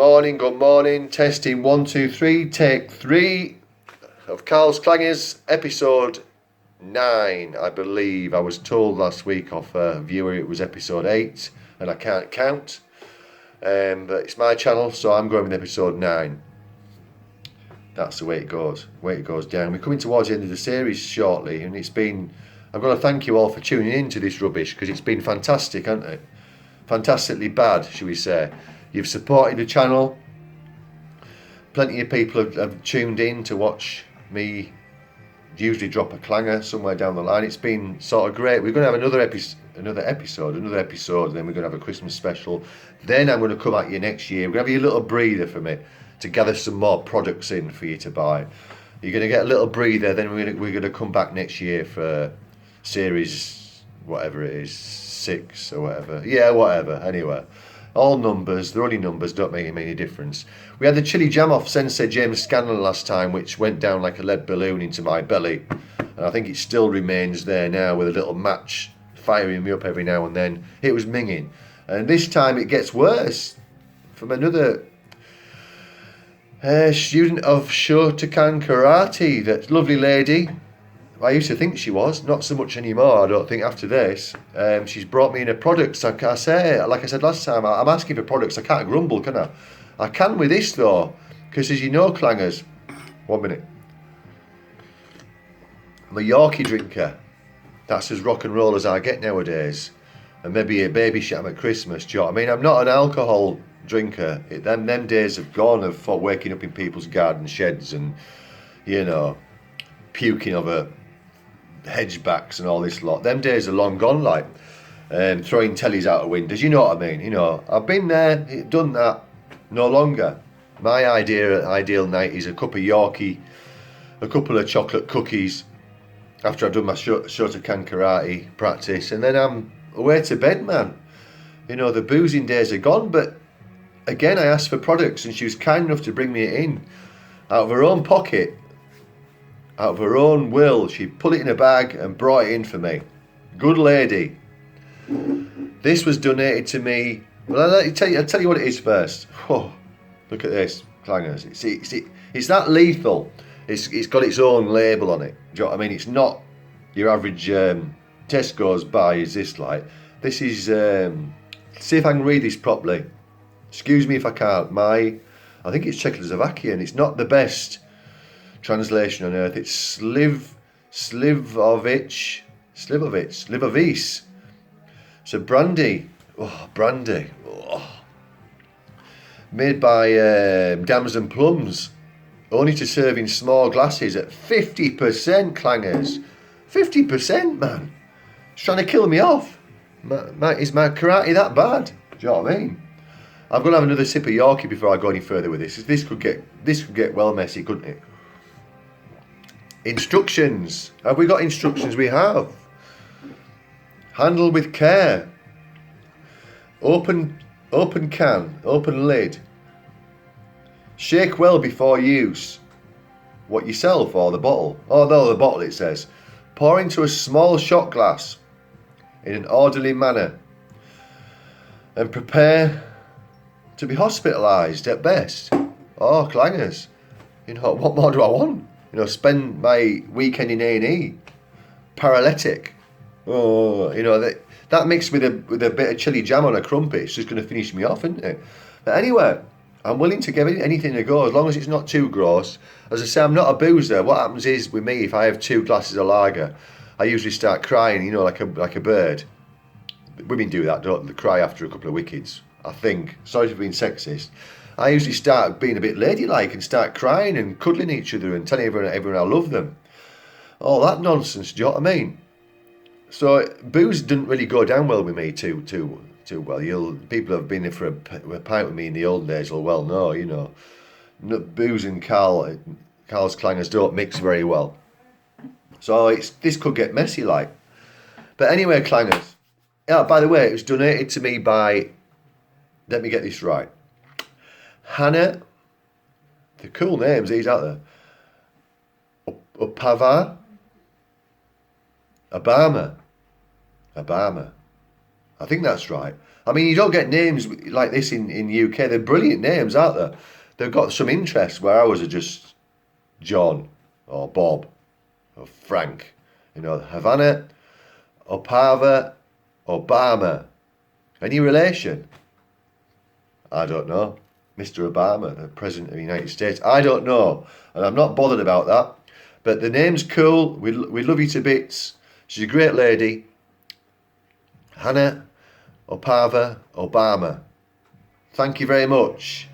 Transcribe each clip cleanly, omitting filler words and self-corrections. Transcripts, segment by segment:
Good morning. Testing 1, 2, 3. Take 3 of Karls Klangers, episode 9, I believe. I was told last week off a viewer it was episode 8, and I can't count. But it's my channel, so I'm going with episode 9. That's the way it goes. Down. We're coming towards the end of the series shortly, and I've got to thank you all for tuning in to this rubbish, because it's been fantastic, hasn't it? Fantastically bad, shall we say. You've supported the channel. Plenty of people have tuned in to watch me usually drop a clanger somewhere down the line. It's been sort of great. We're going to have another episode, and then we're going to have a Christmas special. Then I'm going to come at you next year. We're going to have you a little breather for me to gather some more products in for you to buy. You're going to get a little breather, then we're going to come back next year for series, whatever it is, 6 or whatever. Yeah, whatever. Anyway. All numbers, they're only numbers, don't make any difference. We had the chili jam off Sensei James Scanlon last time, which went down like a lead balloon into my belly. And I think it still remains there now with a little match firing me up every now and then. It was minging. And this time it gets worse. From another student of Shotokan Karate, that lovely lady. I used to think she was, not so much anymore, I don't think, after this. She's brought me in her products. Like I said last time, I'm asking for products. I can't grumble, can I? I can with this, though, because as you know, Klangers, 1 minute. I'm a Yorkie drinker. That's as rock and roll as I get nowadays. And maybe a baby sham at Christmas, do you know what I mean? I'm not an alcohol drinker. Them days have gone of waking up in people's garden sheds and, you know, puking over hedge backs and all this lot. Them days are long gone, like throwing tellies out of windows, you know what I mean? You know, I've been there, done that, no longer. My ideal night is a cup of Yorkie, a couple of chocolate cookies after I've done my Shotokan Karate practice, and then I'm away to bed, man. You know, the boozing days are gone, but again, I asked for products and she was kind enough to bring me it in out of her own pocket. Out of her own will, she put it in a bag and brought it in for me. Good lady. This was donated to me. Well, I'll tell you what it is first. Oh, look at this, Klangers. It's that lethal. It's got its own label on it. Do you know what I mean? It's not your average Tesco's buy. Is this like? This is. See if I can read this properly. Excuse me if I can't. I think it's Czechoslovakian. It's not the best translation on earth. It's Slivovice. So brandy. Made by Dams and Plums. Only to serve in small glasses at 50%, Klangers. 50%, man. It's trying to kill me off. Is my karate that bad? Do you know what I mean? I'm going to have another sip of Yorkie before I go any further with this. This could get well messy, couldn't it? Instructions. Have we got instructions? We have. Handle with care. Open can, open lid. Shake well before use. What, yourself or the bottle? Oh no, the bottle, it says. Pour into a small shot glass in an orderly manner and prepare to be hospitalised at best. Oh, Klangers. You know, what more do I want? You know, spend my weekend in A&E, paralytic. Oh, you know, that mixed with a bit of chili jam on a crumpet, it's just going to finish me off, isn't it? But anyway, I'm willing to give anything a go as long as it's not too gross. As I say, I'm not a boozer. What happens is with me, if I have 2 glasses of lager, I usually start crying, you know, like a bird. Women do that, don't they? They cry after a couple of wickets, I think. Sorry for being sexist. I usually start being a bit ladylike and start crying and cuddling each other and telling everyone I love them. All that nonsense, do you know what I mean? So booze didn't really go down well with me too well. People who have been there for a pint with me in the old days will well know, you know. Booze and Karls Klangers don't mix very well. So this could get messy like. But anyway, Klangers. Yeah, by the way, it was donated to me by, let me get this right, Hannah, the cool names these out there. Obama. I think that's right. I mean, you don't get names like this in UK. They're brilliant names, aren't they? They've got some interest where ours are just John or Bob or Frank. You know, Havana, Opava, Obama. Any relation? I don't know. Mr. Obama, the President of the United States. I don't know. And I'm not bothered about that. But the name's cool. We love you to bits. She's a great lady. Hannah Opava Obama. Thank you very much.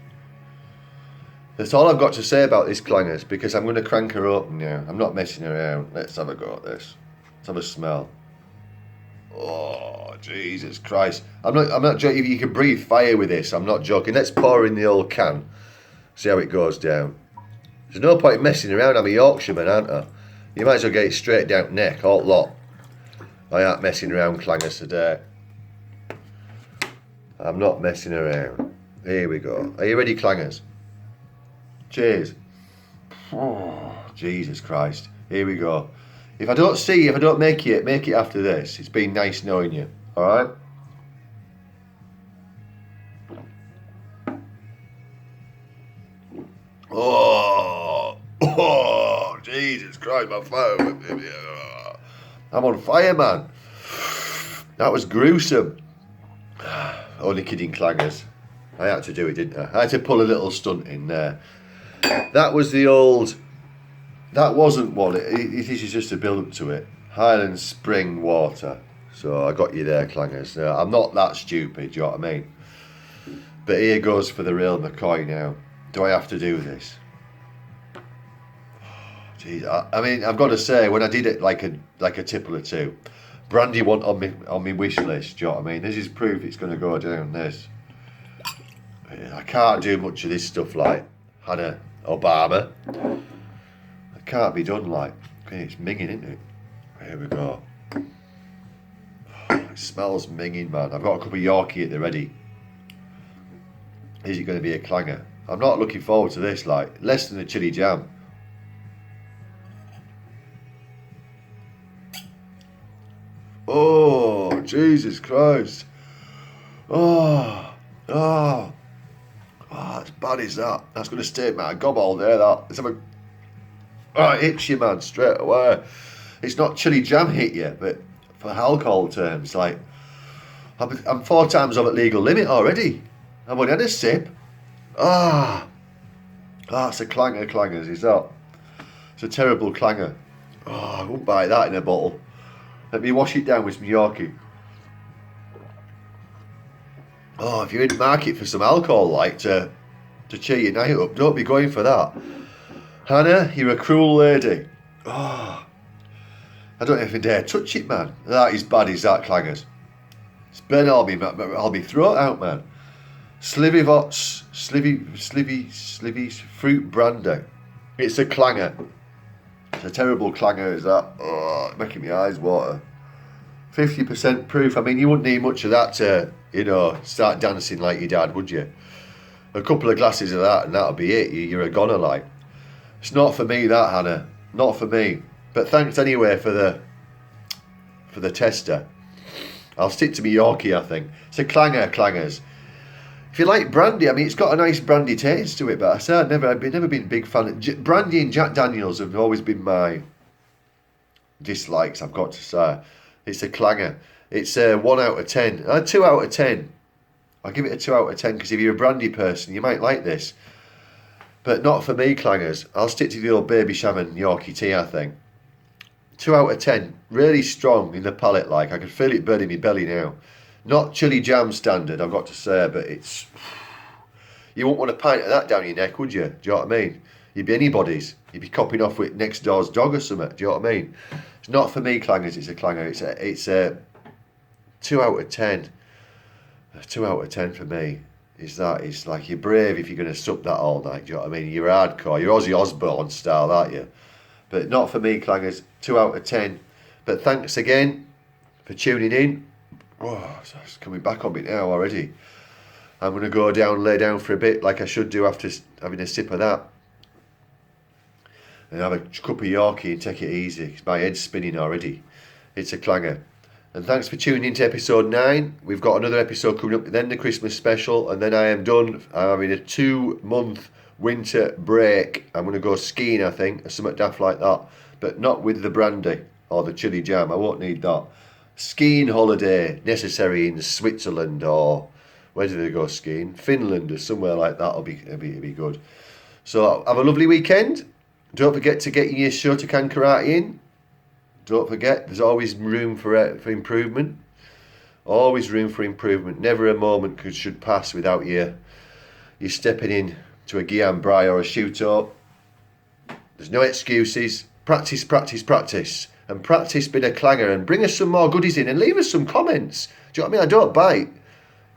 That's all I've got to say about this Klangers, because I'm going to crank her up now. I'm not messing around. Let's have a go at this. Let's have a smell. Oh, Jesus Christ. I'm not joking. You can breathe fire with this. I'm not joking. Let's pour her in the old can. See how it goes down. There's no point messing around. I'm a Yorkshireman, aren't I? You might as well get it straight down neck, all lot. I ain't messing around, Klangers, today. I'm not messing around. Here we go. Are you ready, Klangers? Cheers. Oh, Jesus Christ. Here we go. If I don't make it after this. It's been nice knowing you. Alright? Oh, Jesus Christ, my phone. I'm on fire, man. That was gruesome. Only kidding, Klangers. I had to do it, didn't I? I had to pull a little stunt in there. That was the old... That wasn't one. This is just a build-up to it. Highland Spring water. So I got you there, Klangers. I'm not that stupid, do you know what I mean? But here goes for the real McCoy now. Do I have to do this? Jeez, I mean, I've got to say, when I did it like a tipple or two, brandy wasn't on my wish list, do you know what I mean? This is proof it's going to go down this. I can't do much of this stuff like Hannah Obama. It can't be done like. Okay, it's minging, isn't it? Here we go. It smells minging, man. I've got a couple of Yorkie at the ready. Is it going to be a clanger? I'm not looking forward to this, like, less than a chili jam. Oh, Jesus Christ. Oh, as bad as that. That's going to stay my gob all day, that. Let's have a... Oh, it hits you, man, straight away. It's not chili jam hit you, but for alcohol terms, like, I'm 4 times over legal limit already. I've only had a sip. It's a clangers, is that? It's a terrible clanger. I won't buy that in a bottle. Let me wash it down with some Yorkie. If you're in the market for some alcohol, like, to cheer your night up, don't be going for that. Hannah, you're a cruel lady. I don't even dare touch it, man. That is bad as that, Klangers. It's burning all my throat out, man. Slivy fruit brandy. It's a clanger. It's a terrible clanger, is that? It's making my eyes water. 50% proof. I mean, you wouldn't need much of that to, start dancing like your dad, would you? A couple of glasses of that and that'll be it. You're a goner, like. It's not for me, that, Hannah. Not for me. But thanks anyway for the tester. I'll stick to my Yorkie, I think. It's a clangers. If you like brandy, I mean, it's got a nice brandy taste to it, but I say I've never been a big fan. Brandy and Jack Daniels have always been my dislikes, I've got to say. It's a clanger. It's a 1 out of 10. 2 out of 10. I'll give it a 2 out of 10 because if you're a brandy person, you might like this. But not for me, clangers. I'll stick to the old Baby Shaman Yorkie tea, I think. 2 out of 10. Really strong in the palate, like. I can feel it burning my belly now. Not chili jam standard, I've got to say, but it's... You wouldn't want a pint of that down your neck, would you? Do you know what I mean? You'd be anybody's. You'd be copping off with next door's dog or something. Do you know what I mean? It's not for me, clangers. It's a clanger. It's a 2 out of 10. A 2 out of 10 for me. It's like you're brave if you're going to sup that all night. Do you know what I mean? You're hardcore. You're Ozzy Osbourne style, aren't you? But not for me, clangers. 2 out of 10. But thanks again for tuning in. It's coming back on me now already. I'm going to go down, lay down for a bit like I should do after having a sip of that. And have a cup of Yorkie and take it easy. My head's spinning already. It's a clanger. And thanks for tuning in to episode 9. We've got another episode coming up, then the Christmas special, and then I am done. I'm having a 2-month winter break. I'm going to go skiing, I think, or something daft like that. But not with the brandy or the chili jam. I won't need that. Skiing holiday necessary in Switzerland, or where do they go skiing? Finland or somewhere like that. It'll be good. So have a lovely weekend. Don't forget to get your Shotokan karate in. Don't forget, there's always room for improvement. Always room for improvement. Never a moment should pass without you stepping in to a Guillain Brai or a Shuto. There's no excuses. Practice, practice, practice. And practice being a clanger, and bring us some more goodies in and leave us some comments. Do you know what I mean? I don't bite.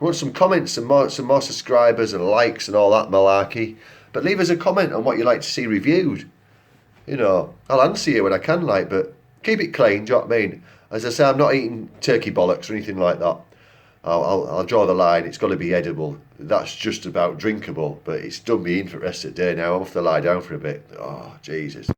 I want some comments and some more subscribers and likes and all that malarkey. But leave us a comment on what you'd like to see reviewed. You know, I'll answer you when I can, but keep it clean, do you know what I mean? As I say, I'm not eating turkey bollocks or anything like that. I'll draw the line. It's got to be edible. That's just about drinkable, but it's done me in for the rest of the day now. I'm off to lie down for a bit. Oh, Jesus.